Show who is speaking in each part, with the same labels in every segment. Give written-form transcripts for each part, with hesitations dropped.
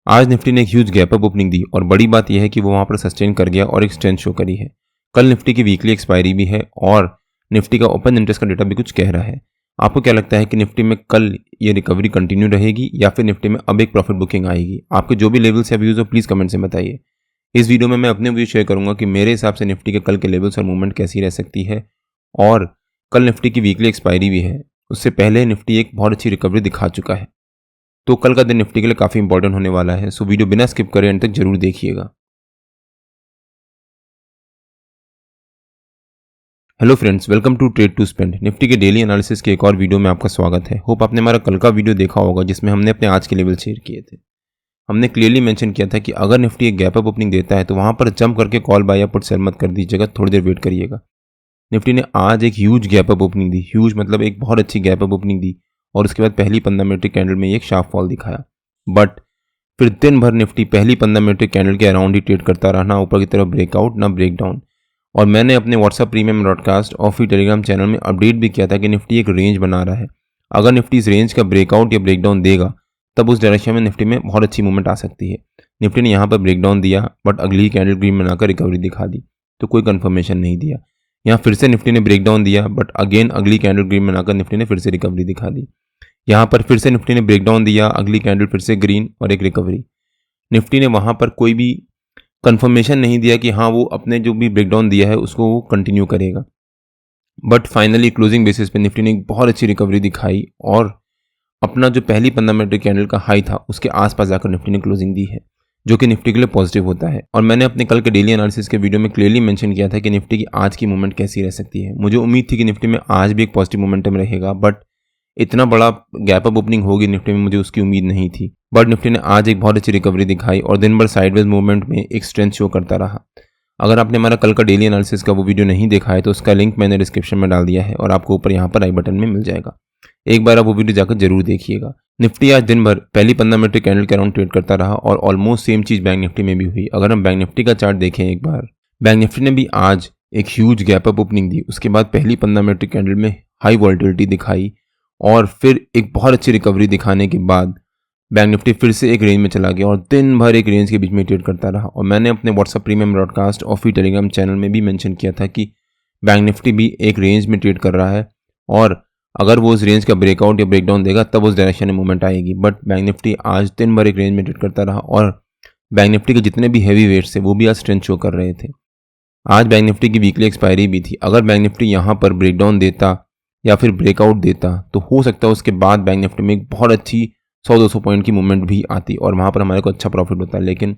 Speaker 1: आज निफ्टी ने एक ह्यूज गैप अप ओपनिंग दी और बड़ी बात यह है कि वो वहां पर सस्टेन कर गया और एक स्ट्रेंथ शो करी है। कल निफ्टी की वीकली एक्सपायरी भी है और निफ्टी का ओपन इंटरेस्ट का डेटा भी कुछ कह रहा है। आपको क्या लगता है कि निफ्टी में कल ये रिकवरी कंटिन्यू रहेगी या फिर निफ्टी में अब एक प्रॉफिट बुकिंग आएगी? आपके जो भी लेवल्स या व्यूज हो प्लीज कमेंट से बताइए। इस वीडियो में मैं अपने व्यू शेयर करूंगा कि मेरे हिसाब से निफ्टी के कल के लेवल्स और मूवमेंट कैसी रह सकती है। और कल निफ्टी की वीकली एक्सपायरी भी है, उससे पहले निफ्टी एक बहुत अच्छी रिकवरी दिखा चुका है, तो कल का दिन निफ्टी के लिए काफी इंपॉर्टेंट होने वाला है। सो वीडियो बिना स्किप करे एंड तक जरूर देखिएगा। Hello friends, welcome to trade to spend. Nifty के डेली एनालिसिस के एक और वीडियो में आपका स्वागत है। होप आपने हमारा कल का वीडियो देखा होगा जिसमें हमने अपने आज के लेवल शेयर किए थे। हमने क्लियरली मेंशन किया था कि अगर निफ्टी एक गैप अप ओपनिंग देता है तो वहां पर जंप करके कॉल बाय या पुट सेल मत कर दीजिएगा, थोड़ी देर वेट करिएगा। निफ्टी ने आज एक ह्यूज गैप अप ओपनिंग दी, ह्यूज मतलब एक बहुत अच्छी गैप अप ओपनिंग दी और उसके बाद पहली 15 मिनट कैंडल में एक शार्प फॉल दिखाया। बट फिर दिन भर निफ्टी पहली 15 मिनट कैंडल के अराउंड ही ट्रेड करता रहा, ना ऊपर की तरफ ब्रेकआउट ना ब्रेकडाउन। और मैंने अपने व्हाट्सएप प्रीमियम ब्रॉडकास्ट और फिर टेलीग्राम चैनल में अपडेट भी किया था कि निफ्टी एक रेंज बना रहा है। अगर निफ्टी इस रेंज का ब्रेकआउट या ब्रेकडाउन देगा तब उस डायरेक्शन में निफ्टी में बहुत अच्छी मूवमेंट आ सकती है। निफ्टी ने यहाँ पर ब्रेकडाउन दिया बट अगली कैंडल ग्रीन बनाकर रिकवरी दिखा दी, तो कोई कंफर्मेशन नहीं दिया। यहाँ फिर से निफ्टी ने ब्रेकडाउन दिया बट अगेन अगली कैंडल ग्रीन बनाकर निफ्टी ने फिर से रिकवरी दिखा दी। यहाँ पर फिर से निफ्टी ने ब्रेकडाउन दिया, अगली कैंडल फिर से ग्रीन और एक रिकवरी। निफ्टी ने वहाँ पर कोई भी कंफर्मेशन नहीं दिया कि हाँ वो अपने जो भी ब्रेकडाउन दिया है उसको वो कंटिन्यू करेगा। बट फाइनली क्लोजिंग बेसिस पे निफ्टी ने एक बहुत अच्छी रिकवरी दिखाई और अपना जो पहली 15 मिनट कैंडल का हाई था उसके आसपास जाकर निफ्टी ने क्लोजिंग दी है, जो कि निफ्टी के लिए पॉजिटिव होता है। और मैंने अपने कल के डेली एनालिसिस के वीडियो में क्लियरली मेंशन किया था कि निफ्टी की आज की मूवमेंट कैसी रह सकती है। मुझे उम्मीद थी कि निफ्टी में आज भी एक पॉजिटिव मोमेंटम रहेगा, बट इतना बड़ा गैप अप ओपनिंग होगी निफ्टी में मुझे उसकी उम्मीद नहीं थी। बट निफ्टी ने आज एक बहुत अच्छी रिकवरी दिखाई और दिन भर साइडवेज मूवमेंट में एक स्ट्रेंथ शो करता रहा। अगर आपने हमारा कल का डेली एनालिसिस का वो वीडियो नहीं देखा है तो उसका लिंक मैंने डिस्क्रिप्शन में डाल दिया है और आपको ऊपर यहाँ पर आई बटन में मिल जाएगा। एक बार आप वो वीडियो जाकर जरूर देखिएगा। निफ्टी आज दिन भर पहली 15 मिनट कैंडल के अराउंड ट्रेड करता रहा और ऑलमोस्ट सेम चीज बैंक निफ्टी में भी हुई। अगर हम बैंक निफ्टी का चार्ट देखें एक बार, बैंक निफ्टी ने भी आज एक ह्यूज गैप अप ओपनिंग दी, उसके बाद पहली 15 मिनट कैंडल में हाई वॉलेटिलिटी दिखाई और फिर एक बहुत अच्छी रिकवरी दिखाने के बाद बैंक निफ्टी फिर से एक रेंज में चला गया और दिन भर एक रेंज के बीच में ट्रेड करता रहा। और मैंने अपने व्हाट्सएप प्रीमियम ब्रॉडकास्ट और फिर टेलीग्राम चैनल में भी मेंशन किया था कि बैंक निफ्टी भी एक रेंज में ट्रेड कर रहा है और अगर वो उस रेंज का ब्रेकआउट या ब्रेकडाउन देगा तब उस डायरेक्शन में मूवमेंट आएगी। बट बैंक निफ्टी आज दिन भर एक रेंज में ट्रेड करता रहा और बैंक निफ्टी के जितने भी हैवी वेट्स थे वो भी आज स्ट्रेंथ शो कर रहे थे। आज बैंक निफ्टी की वीकली एक्सपायरी भी थी। अगर बैंक निफ्टी यहाँ पर ब्रेकडाउन देता या फिर ब्रेकआउट देता तो हो सकता है उसके बाद बैंक निफ्टी में एक बहुत अच्छी 100-200 पॉइंट की मूवमेंट भी आती और वहाँ पर हमारे को अच्छा प्रॉफिट होता है। लेकिन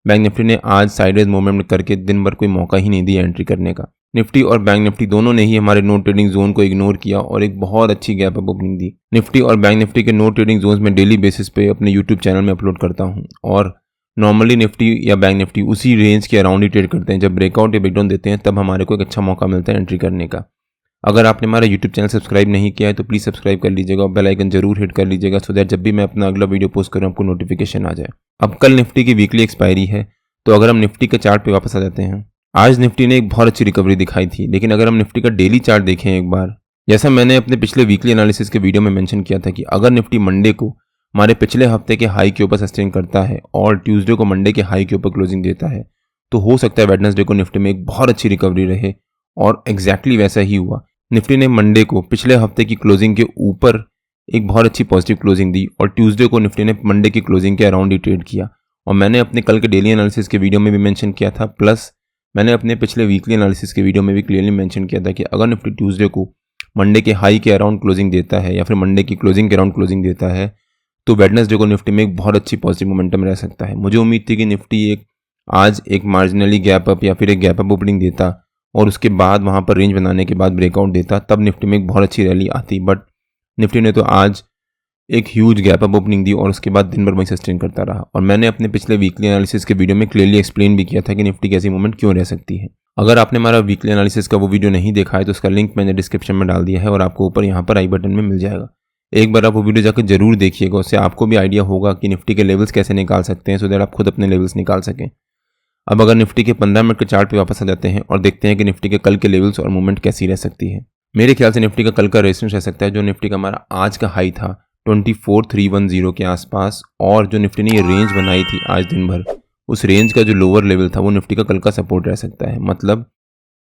Speaker 1: बैंक निफ्टी ने आज साइडवेज मूवमेंट करके दिन भर कोई मौका ही नहीं दिया एंट्री करने का। निफ्टी और बैंक निफ्टी दोनों ने ही हमारे नो ट्रेडिंग जोन को इग्नोर किया और एक बहुत अच्छी गैप अप ओपनिंग दी। निफ्टी और बैंक निफ्टी के नो ट्रेडिंग जोन्स में डेली बेसिस पे अपने यूट्यूब चैनल में अपलोड करता हूँ और नॉर्मली निफ्टी या बैंक निफ्टी उसी रेंज के अराउंड ही ट्रेड करते हैं। जब ब्रेकआउट या ब्रेकडाउन देते हैं तब हमारे को एक अच्छा मौका मिलता है एंट्री करने का। अगर आपने हमारा यूट्यूब चैनल सब्सक्राइब नहीं किया है तो प्लीज़ सब्सक्राइब कर लीजिएगा और बेल आइकन जरूर हिट कर लीजिएगा सो दैट जब भी मैं अपना अगला वीडियो पोस्ट करूँ आपको नोटिफिकेशन आ जाए। अब कल निफ्टी की वीकली एक्सपायरी है, तो अगर हम निफ्टी के चार्ट पे वापस आ जाते हैं, आज निफ्टी ने एक बहुत अच्छी रिकवरी दिखाई थी। लेकिन अगर हम निफ्टी का डेली चार्ट देखें एक बार, जैसा मैंने अपने पिछले वीकली एनालिसिस के वीडियो में मेंशन किया था कि अगर निफ्टी मंडे को हमारे पिछले हफ्ते के हाई के ऊपर सस्टेन करता है और ट्यूसडे को मंडे के हाई के ऊपर क्लोजिंग देता है तो हो सकता है वेडनेसडे को निफ्टी में एक बहुत अच्छी रिकवरी रहे और एग्जैक्टली वैसा ही हुआ। निफ्टी ने मंडे को पिछले हफ्ते की क्लोजिंग के ऊपर एक बहुत अच्छी पॉजिटिव क्लोजिंग दी और ट्यूसडे को निफ्टी ने मंडे की क्लोजिंग के अराउंड ही ट्रेड किया। और मैंने अपने कल के डेली एनालिसिस के वीडियो में भी मेंशन किया था, प्लस मैंने अपने पिछले वीकली एनालिसिस के वीडियो में भी क्लियरली मेंशन किया था कि अगर निफ्टी ट्यूसडे को मंडे के हाई के अराउंड क्लोजिंग देता है या फिर मंडे की क्लोजिंग के अराउंड क्लोजिंग देता है तो वेडनेसडे को निफ्टी में एक बहुत अच्छी पॉजिटिव मोमेंटम रह सकता है। मुझे उम्मीद थी कि निफ्टी आज एक मार्जिनली गैप अप या फिर एक गैप अप ओपनिंग देता और उसके बाद वहाँ पर रेंज बनाने के बाद ब्रेकआउट देता, तब निफ्टी में एक बहुत अच्छी रैली आती। बट निफ्टी ने तो आज एक ह्यूज गैप अप ओपनिंग दी और उसके बाद दिन भर वहीं सस्टेन करता रहा। और मैंने अपने पिछले वीकली एनालिसिस के वीडियो में क्लियरली एक्सप्लेन भी किया था कि निफ्टी की ऐसी मूवमेंट क्यों रह सकती है। अगर आपने हमारा वीकली एनालिसिस का वो वीडियो नहीं देखा है तो उसका लिंक मैंने डिस्क्रिप्शन में डाल दिया है और आपको ऊपर यहाँ पर आई बटन में मिल जाएगा। एक बार आप वो वीडियो जाकर जरूर देखिएगा, उससे आपको भी आइडिया होगा कि निफ्टी के लेवल्स कैसे निकाल सकते हैं सो दैट आप खुद अपने लेवल्स निकाल सकें। अब अगर निफ्टी के 15 मिनट के चार्ट पे वापस आ जाते हैं और देखते हैं कि निफ्टी के कल के लेवल्स और मूवमेंट कैसी रह सकती है। मेरे ख्याल से निफ्टी का कल का रेजिस्टेंस रह सकता है जो निफ्टी का हमारा आज का हाई था 24,310 के आसपास, और जो निफ्टी ने ये रेंज बनाई थी आज दिन भर, उस रेंज का जो लोअर लेवल था वो निफ्टी का कल का सपोर्ट रह सकता है, मतलब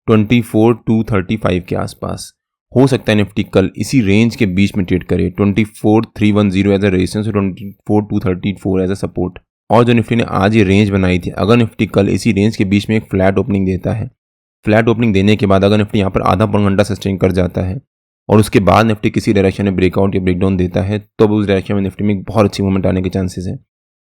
Speaker 1: 24,235 के आसपास। हो सकता है निफ्टी कल इसी रेंज के बीच में ट्रेड करे, 24,310 एज अ रेजिस्टेंस और 24,234 एज अ सपोर्ट। और जो निफ्टी ने आज ये रेंज बनाई थी, अगर निफ्टी कल इसी रेंज के बीच में एक फ्लैट ओपनिंग देता है, फ्लैट ओपनिंग देने के बाद अगर निफ्टी यहाँ पर आधा पौन घंटा सस्टेन कर जाता है और उसके बाद निफ्टी किसी डायरेक्शन में ब्रेकआउट या ब्रेकडाउन देता है, तो उस डायरेक्शन में निफ्टी में एक बहुत अच्छी मूवमेंट आने के चांसेस हैं।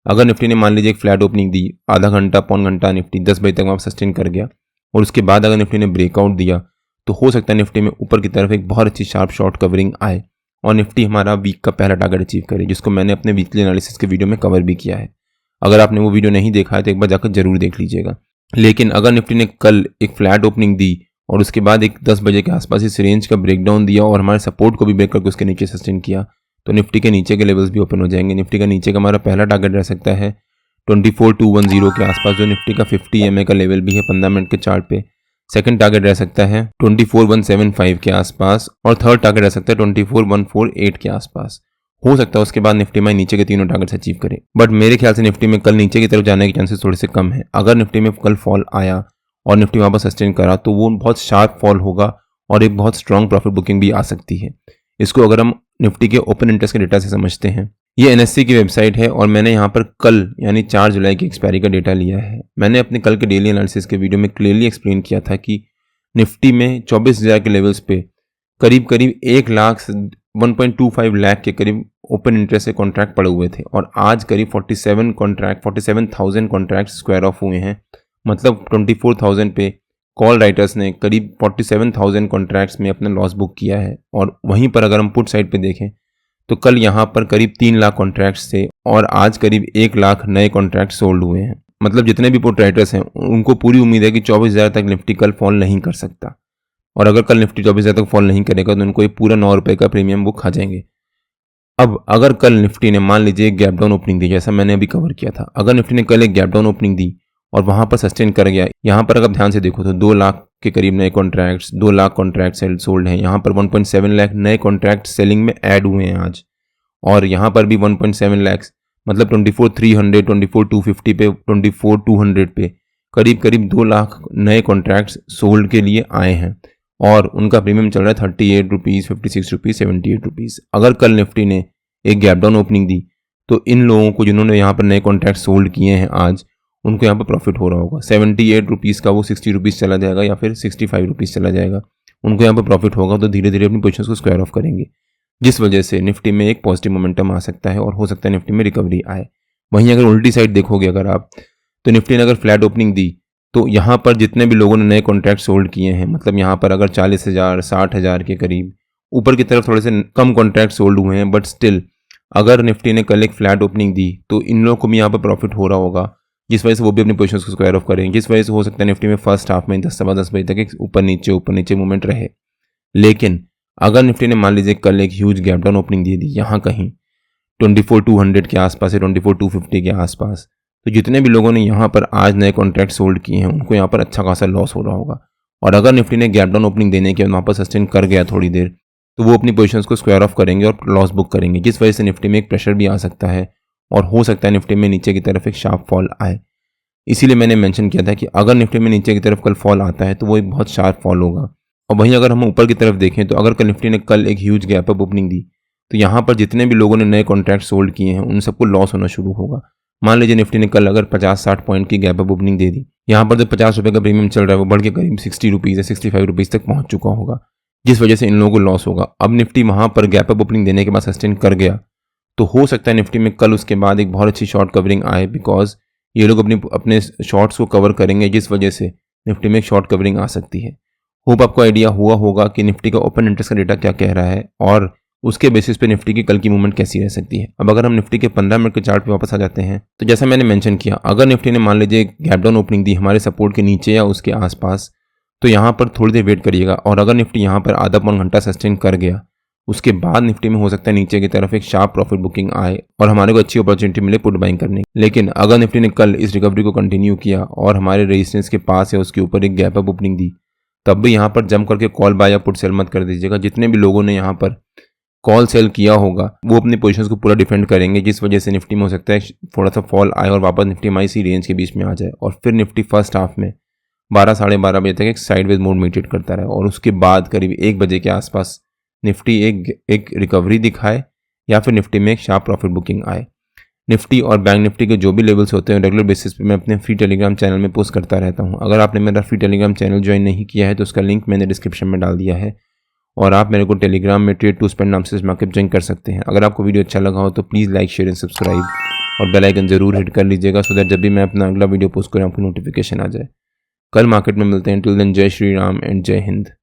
Speaker 1: अगर निफ्टी ने मान लीजिए एक फ्लैट ओपनिंग दी, आधा घंटा पौन घंटा निफ्टी 10 बजे तक वहाँ सस्टेन कर गया और उसके बाद अगर निफ्टी ने ब्रेकआउट दिया, तो हो सकता है निफ्टी में ऊपर की तरफ एक बहुत अच्छी शार्प शॉर्ट कवरिंग आए और निफ्टी हमारा वीक का पहला टारगेट अचीव करे, जिसको मैंने अपने वीकली एनालिसिस के वीडियो में कवर भी किया है। अगर आपने वो वीडियो नहीं देखा है तो एक बार जाकर जरूर देख लीजिएगा। लेकिन अगर निफ्टी ने कल एक फ्लैट ओपनिंग दी और उसके बाद एक 10 बजे के आसपास इस रेंज का ब्रेकडाउन दिया और हमारे सपोर्ट को भी ब्रेक करके उसके नीचे सस्टेन किया, तो निफ्टी के नीचे के लेवल्स भी ओपन हो जाएंगे। निफ्टी का नीचे का हमारा पहला टारगेट रह सकता है 24,210 के आसपास, जो निफ्टी का 50 EMA का लेवल भी है 15 मिनट के चार्ट पे। सेकंड टारगेट रह सकता है 24,175 के आसपास और थर्ड टारगेट रह सकता है 24,148 के आसपास। हो सकता है उसके बाद निफ्टी में नीचे के तीनों टारगेट्स अचीव करे, बट मेरे ख्याल से निफ्टी में कल नीचे की तरफ जाने के चांसेस थोड़े से कम है। अगर निफ्टी में कल फॉल आया और निफ्टी वहाँ पर सस्टेन करा तो वो बहुत शार्प फॉल होगा और एक बहुत स्ट्रॉन्ग प्रॉफिट बुकिंग भी आ सकती है। इसको अगर हम निफ्टी के ओपन इंटरेस्ट के डेटा से समझते हैं, ये NSE की वेबसाइट है और मैंने यहाँ पर कल यानी 4 जुलाई की एक्सपायरी का डेटा लिया है। मैंने अपने कल के डेली एनालिसिस के वीडियो में क्लियरली एक्सप्लेन किया था कि निफ्टी में 24,000 के लेवल्स पे करीब 1.25 लाख के करीब ओपन इंटरेस्ट से कॉन्ट्रैक्ट पड़े हुए थे और आज करीब 47,000 कॉन्ट्रैक्ट स्क्वायर ऑफ हुए हैं। मतलब 24,000 पे कॉल राइटर्स ने करीब 47,000 कॉन्ट्रैक्ट्स में अपना लॉस बुक किया है। और वहीं पर अगर हम पुट साइड पे देखें तो कल यहाँ पर करीब 3 लाख कॉन्ट्रैक्ट्स थे और आज करीब 1 लाख नए कॉन्ट्रैक्ट सोल्ड हुए हैं। मतलब जितने भी पुट राइटर्स हैं उनको पूरी उम्मीद है कि 24,000 तक निफ्टी कल फॉल नहीं कर सकता, और अगर कल निफ्टी 24,000 तक फॉल नहीं करेगा तो उनको ये पूरा 9 रुपये का प्रीमियम वो खा जाएंगे। अब अगर कल निफ्टी ने मान लीजिए एक गैप डाउन ओपनिंग दी, जैसा मैंने अभी कवर किया था, अगर निफ्टी ने कल एक गैप डाउन ओपनिंग दी और वहां पर सस्टेन कर गया, यहाँ पर अगर ध्यान से देखो तो 2 लाख के करीब नए कॉन्ट्रैक्ट्स, 2 लाख कॉन्ट्रैक्ट सोल्ड हैं। यहाँ पर 1.7 लाख नए कॉन्ट्रैक्ट सेलिंग में ऐड हुए हैं आज, और यहाँ पर भी 1.7 लाख मतलब 24,300, 24,250 पे, 24,200 पे करीब 2 लाख नए कॉन्ट्रैक्ट्स सोल्ड के लिए आए हैं और उनका प्रीमियम चल रहा है 38 रुपीज़, 56 रुपीज़, 78 रुपीज़। अगर कल निफ्टी ने एक गैप डाउन ओपनिंग दी तो इन लोगों को जिन्होंने यहाँ पर नए कॉन्ट्रैक्ट सोल्ड किए हैं आज, उनको यहाँ पर प्रॉफिट हो रहा होगा। 78 रुपीज़ का वो 60 रुपीज़ चला जाएगा या फिर 65 रुपीज़ चला जाएगा, उनको यहाँ पर प्रॉफिट होगा। तो धीरे धीरे अपनी पोजीशंस को स्क्वायर ऑफ करेंगे, जिस वजह से निफ्टी में एक पॉजिटिव मोमेंटम आ सकता है और हो सकता है निफ्टी में रिकवरी आए। वहीं अगर उल्टी साइड देखोगे अगर आप, तो निफ्टी ने अगर फ्लैट ओपनिंग दी तो यहाँ पर जितने भी लोगों ने नए कॉन्ट्रैक्ट सोल्ड किए हैं, मतलब यहाँ पर अगर 40,000, 60,000 के करीब ऊपर की तरफ थोड़े से कम कॉन्ट्रैक्ट सोल्ड हुए हैं, बट स्टिल अगर निफ्टी ने कल एक फ्लैट ओपनिंग दी तो इन लोगों को भी यहाँ पर प्रॉफिट हो रहा होगा, जिस वजह से वो भी अपनी पोजीशंस को स्क्वायर ऑफ करेंगे। जिस वजह से हो सकता है निफ्टी में फर्स्ट हाफ में 10 सवा 10 बजे तक एक ऊपर नीचे मूवमेंट रहे। लेकिन अगर निफ्टी ने मान लीजिए कल एक ह्यूज गैप डाउन ओपनिंग दे दी यहाँ कहीं 24,200 के आसपास या 24,250 के आसपास, तो जितने भी लोगों ने यहाँ पर आज नए कॉन्ट्रैक्ट सोल्ड किए हैं उनको यहाँ पर अच्छा खासा लॉस हो रहा होगा। और अगर निफ्टी ने गैप डाउन ओपनिंग देने के बाद वहाँ पर सस्टेन कर गया थोड़ी देर, तो वो अपनी पोजीशंस को स्क्वायर ऑफ करेंगे और लॉस बुक करेंगे, जिस वजह से निफ्टी में एक प्रेशर भी आ सकता है और हो सकता है निफ्टी में नीचे की तरफ एक शार्प फॉल आए। इसीलिए मैंने मेंशन किया था कि अगर निफ्टी में नीचे की तरफ कल फॉल आता है तो वो एक बहुत शार्प फॉल होगा। और वहीं अगर हम ऊपर की तरफ देखें तो अगर कल निफ्टी ने कल एक ह्यूज गैप अप ओपनिंग दी तो यहाँ पर जितने भी लोगों ने नए कॉन्ट्रैक्ट सोल्ड किए हैं उन सबको लॉस होना शुरू होगा। मान लीजिए निफ्टी ने कल अगर 50-60 पॉइंट की गैप अप ओपनिंग दे दी, यहाँ पर जो 50 रुपये का प्रीमियम चल रहा है वो बढ़ के करीब 60 रुपीज़ या 65 रुपीज़ तक पहुँच चुका होगा, जिस वजह से इन लोगों को लॉस होगा। अब निफ्टी वहाँ पर गैप अप ओपनिंग देने के बाद सस्टेन कर गया तो हो सकता है निफ्टी में कल उसके बाद एक बहुत अच्छी शॉर्ट कवरिंग आए, बिकॉज ये लोग अपने शॉर्ट्स को कवर करेंगे, जिस वजह से निफ्टी में एक शॉर्ट कवरिंग आ सकती है। होप आपको आइडिया हुआ होगा कि निफ्टी का ओपन इंटरेस्ट का डेटा क्या कह रहा है और उसके बेसिस पे निफ्टी की कल की मूवमेंट कैसी रह सकती है। अब अगर हम निफ्टी के 15 मिनट के चार्ट पे वापस आ जाते हैं तो जैसा मैंने मेंशन किया, अगर निफ्टी ने मान लीजिए गैप डाउन ओपनिंग दी हमारे सपोर्ट के नीचे या उसके आसपास, तो यहाँ पर थोड़ी देर वेट करिएगा और अगर निफ्टी यहाँ पर आधा पौन घंटा सस्टेन कर गया, उसके बाद निफ्टी में हो सकता है नीचे की तरफ एक शार्प प्रॉफिट बुकिंग आए और हमारे को अच्छी अपॉर्चुनिटी मिले पुट बाइंग करने की। लेकिन अगर निफ्टी ने कल इस रिकवरी को कंटिन्यू किया और हमारे रेजिस्टेंस के पास या उसके ऊपर एक गैप अप ओपनिंग दी, तब भी यहाँ पर जंप करके कॉल बाय या पुट सेल मत कर दीजिएगा। जितने भी लोगों ने यहाँ पर कॉल सेल किया होगा वो अपनी पोजीशंस को पूरा डिफेंड करेंगे, जिस वजह से निफ्टी में हो सकता है थोड़ा सा फॉल आए और वापस निफ्टी हमारी इसी रेंज के बीच में आ जाए और फिर निफ्टी फर्स्ट हाफ में 12-12:30 बजे तक एक साइडवेज मोड मेंटेन करता रहे और उसके बाद करीब 1 बजे के आसपास निफ्टी एक रिकवरी दिखाए या फिर निफ्टी में एक शार्प प्रॉफिट बुकिंग आए। निफ्टी और बैंक निफ्टी के जो भी लेवल्स होते हैं रेगुलर बेसिस पे मैं अपने फ्री टेलीग्राम चैनल में पोस्ट करता रहता हूँ। अगर आपने मेरा फ्री टेलीग्राम चैनल ज्वाइन नहीं किया है तो उसका लिंक मैंने डिस्क्रिप्शन में डाल दिया है और आप मेरे को टेलीग्राम में ट्रेड टू स्पेंड नाम से मार्केट ज्वाइन कर सकते हैं। अगर आपको वीडियो अच्छा लगा हो तो please like share and subscribe और बेल आइकन जरूर हिट कर लीजिएगा सो दैट जब भी मैं अपना अगला वीडियो पोस्ट करूँ आपको नोटिफिकेशन आ जाए। कल मार्केट में मिलते हैं। टिल देन जय श्री राम एंड जय हिंद।